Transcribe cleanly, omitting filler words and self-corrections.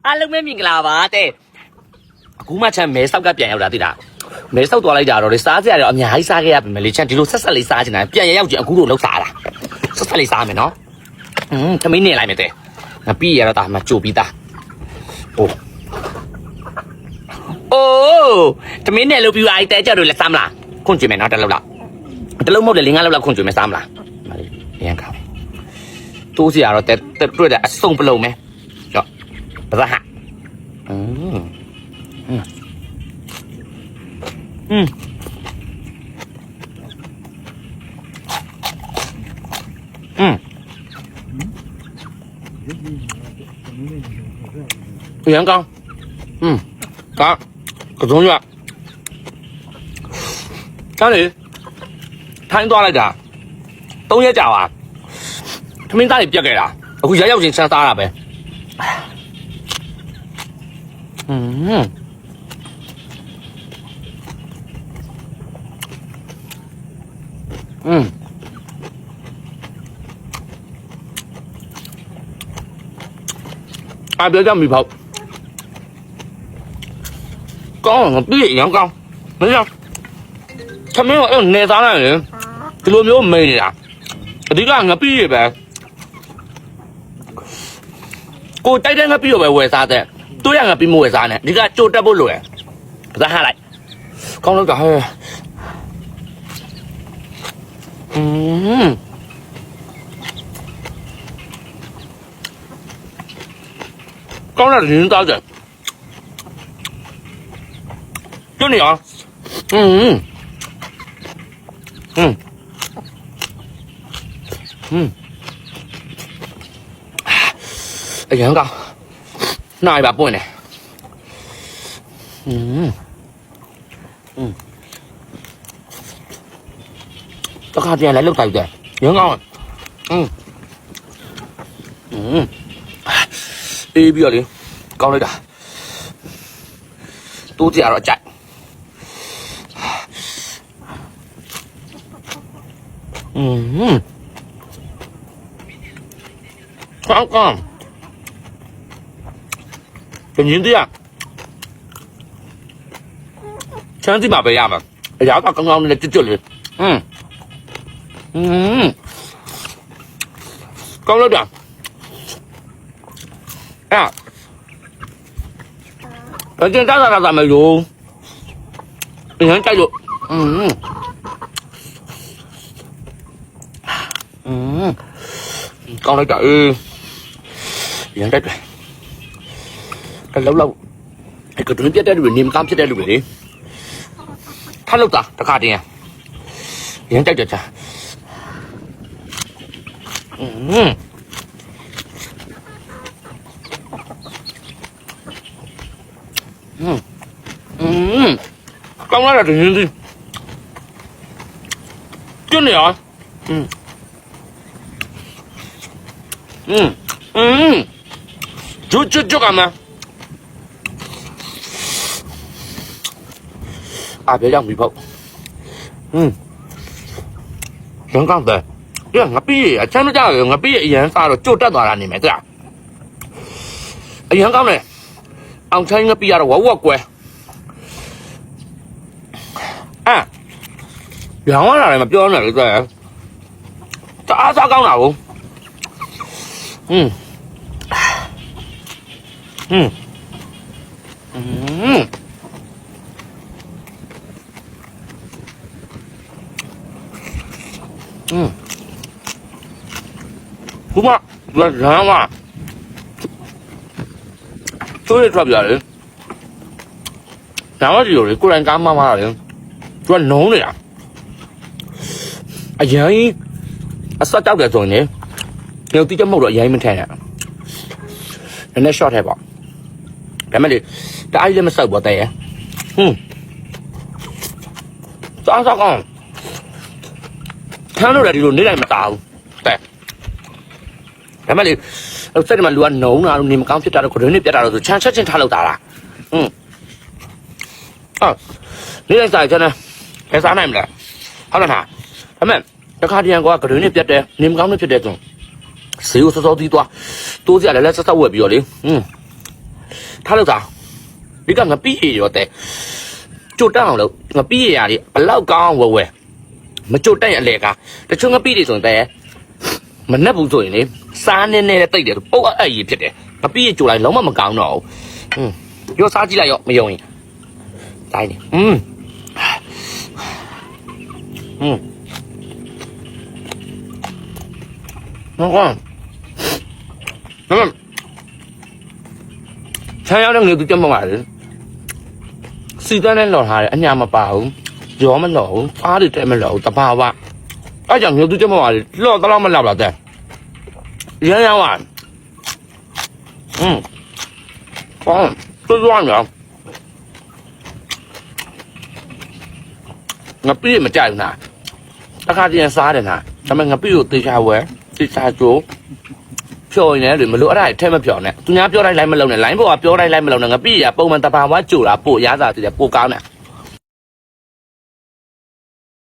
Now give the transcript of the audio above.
အားလုံးပဲမြင်ကြပါတဲ့အခုမှချမ်းမဲဆောက်ကပြန်ရောက်တာသိလားမဲဆောက်သွားလိုက်ကြတော့လေစားစရာတွေအများကြီးစားခဲ့ရပြီမလေးချမ်းဒီလိုဆက်ဆက်လေးစားချင်တာပြန်ရောက်ကြအခုတို့လောက်စားတာဆက်ဆက်လေးစားမယ်နော်သမီးနေလိုက်မယ်တဲ့ငါပြီးရတော့ဒါမှကြိုပြီးသားအိုးသမီးနေလို့ပြီးသွားတဲ့ကြတော့လက်စားမလားခွန်ကြွေမယ်နော်တလုံးလောက်တလုံးမဟုတ်လေ5လောက်ခွန်ကြွေမယ်စားမလားမလေးရန်ကောင်းတိုးစရာတော့တွေ့တဲ့အစုံပလုံးမယ်ကြော့ဘာသာဟာရန်ကောင်းကစုံရကားလေထိုင်းသွားလိုက်တာ3ရက်ကြာပါသမင်းသားတွေပြက်ခဲ့တာအခုရောက်ချင်းစမ်းစားတာပဲပြောကြမိဖို့ကောင်းပြည့်ရောင်းကောင်းမင်းရောသမင်းကနေသားလိုက်လေဒီလိုမျိုးမိနေတာအဓိကငပြည့်ရပဲကိုတိုက်တဲ့ငပြည့်ရပဲဝယ်စားတဲ့တို့ရငပြည့်မဝယ်စားနဲ့အဓိကကြိုတက်ဖို့လိုရယ်ဒါဟာလိုက်ကောင်းလို့ကဟဲ့ကောင်းတဲ့ရင်းသားတယ်ကျွနေအောင်အရင်ကနိုင်ပါပွင့်တယ်တခါတည်းလည်းလောက်တိုက်တယ်ရင်းကောင်းအေးပြီးတော့လေကောင်းလိုက်တာတိုးကြရတော့အကြိုက်ကောင်းเป็นยินดีอ่ะฉันที่มาไปยาแบบอยากกังเอาเนี่ยจุดๆเลยก้องแล้วจ้ะแต่จริงๆถ้าเราทำไม่รู้อย่างนั้นใจอยู่ก้องแล้วจ้ะอย่างนั้นได้lâu cái tụi nó biết đấy rồi niềm cam biết đấy rồi đi thắt lâu ta tất cả đi nha hiện tại chả con nói là tự nhiên đi chứ này hả chút à mà别让米泡，挺刚的，我毕业，前面家我毕业一年啥了，就这多了你们这样，挺刚的，俺前个毕业了我乖，两万人嘛，标那个，咋刚了不嘛，那人嘛，都是特别人，然后就有人过来干妈妈的人，做农的呀，人，啥交给做呢？有啲只冇落人们听呀，人家少太吧，咱们的，大家们收不得呀，咋讲？看到了，你来没到，对。咱们的，这里面乱弄啊，你们刚别打了，可能你别打了，就全查漏打了，你来在这呢，在啥来没了？好了他，咱们这看见过，可能你别的，你们刚别的中，石油少少的多，多起来了，这稍微比较的， ထားလို့သာဒီကငပိရရောတဲ့ကြိုတက်အောင်လို့ငပိရရာလေးဘလောက်ကောင်းဝဲမကြိုတက်ရအလေကတချို့ငပိတွေဆိုရင်တဲ့မနှက်ဘူးဆိုရင်လေစားနေနေတဲ့တိတ်တယ်ပုတ်အဲ့ကြီးဖြစ်တယ်ငပိရကြိုလိုက်လုံးဝမကောင်းတော့ဘူးရောစားကြည့်လိုက်ရောမယုံရင်တိုင်းနေဟုတ်ကောဆန်းရောက်တဲ့ငွေသူကြက်မပါလေစီတန်းနဲ့လော်ထားတယ်အညာမပါဘူးရောမလော်ဘူးအားတွေတဲမလော်ဘူးတဘာဝအဲ့ကြောင့်ငွေသူကြက်မပါလေလော်တော့မလောက်တော့တဲ့ရမ်းရမ်းပါကောင်းသူ့သွားနေငါပြေးမကြိုက်ဘူးနာတခါတည်းစားတယ်နာဒါပေမဲ့ငါပြေးကိုတေချာဝဲတေချာကျိုးဖြော်နေတယ်မလို့အဲ့ဒါအထက်မဖြော်နဲ့သူများပြောတိုင်းလိုက်မလုံးနဲ့လိုင်းပေါ်ကပြောတိုင်းလိုက်မလုံးနဲ့ငါပြေးရပုံမှန်တဘာဝကြိုတာပို့ရစားတည်တယ်ပိုကောင်းတယ်